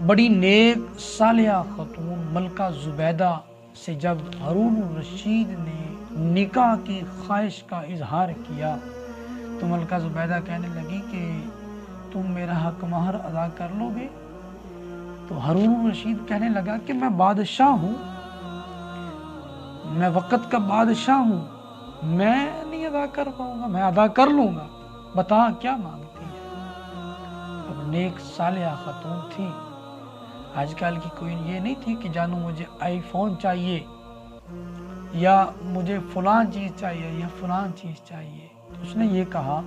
بڑی نیک صالحہ خاتون ملکہ زبیدہ سے جب ہارون الرشید نے نکاح کی خواہش کا اظہار کیا تو ملکہ زبیدہ کہنے لگی کہ تم میرا حق مہر ادا کر لو گے؟ تو ہارون الرشید کہنے لگا کہ میں بادشاہ ہوں، میں وقت کا بادشاہ ہوں، میں نہیں ادا کر پاؤں گا، میں ادا کر لوں گا، بتا کیا مانگتی ہے۔ اب نیک صالحہ خاتون تھی، آج کل کی کوئی یہ نہیں تھی کہ جانو مجھے آئی فون چاہیے یا مجھے فلاں چیز چاہیے یا فلاں چیز چاہیے۔ تو اس نے یہ کہا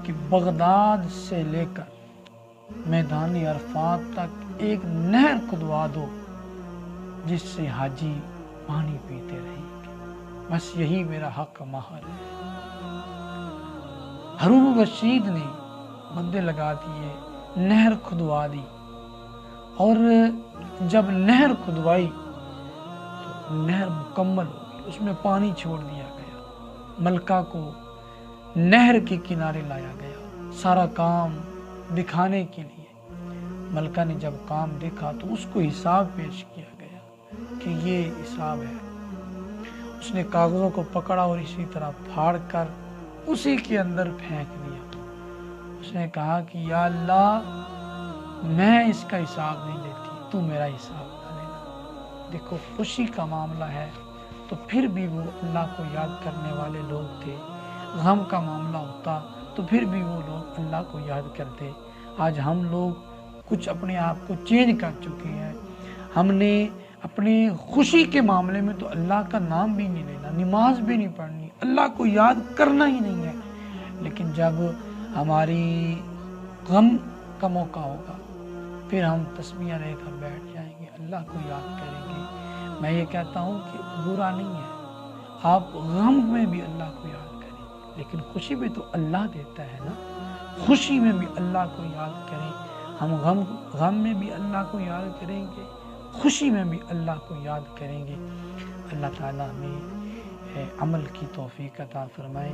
کہ بغداد سے لے کر میدان عرفات تک ایک نہر کھدوا دو جس سے حاجی پانی پیتے رہیں گے، بس یہی میرا حق مہر ہے۔ ہارون الرشید نے بندے لگا دیے، نہر کھدوا دی، اور جب نہر کھدوائی تو نہر مکمل ہو گئی، اس میں پانی چھوڑ دیا گیا، ملکہ کو نہر کے کنارے لایا گیا سارا کام دکھانے کے لیے۔ ملکہ نے جب کام دیکھا تو اس کو حساب پیش کیا گیا کہ یہ حساب ہے۔ اس نے کاغذوں کو پکڑا اور اسی طرح پھاڑ کر اسی کے اندر پھینک دیا۔ اس نے کہا کہ یا اللہ، میں اس کا حساب نہیں لیتی، تو میرا حساب نہ لینا۔ دیکھو، خوشی کا معاملہ ہے تو پھر بھی وہ اللہ کو یاد کرنے والے لوگ تھے، غم کا معاملہ ہوتا تو پھر بھی وہ لوگ اللہ کو یاد کرتے۔ آج ہم لوگ کچھ اپنے آپ کو چینج کر چکے ہیں، ہم نے اپنے خوشی کے معاملے میں تو اللہ کا نام بھی نہیں لینا، نماز بھی نہیں پڑھنی، اللہ کو یاد کرنا ہی نہیں ہے، لیکن جب ہماری غم کا موقع ہوگا پھر ہم تسبیح لے کر بیٹھ جائیں گے، اللہ کو یاد کریں گے۔ میں یہ کہتا ہوں کہ برا نہیں ہے، آپ غم میں بھی اللہ کو یاد کریں، لیکن خوشی بھی تو اللہ دیتا ہے نا، خوشی میں بھی اللہ کو یاد کریں۔ ہم غم میں بھی اللہ کو یاد کریں گے، خوشی میں بھی اللہ کو یاد کریں گے۔ اللہ تعالیٰ ہمیں عمل کی توفیق عطا فرمائے۔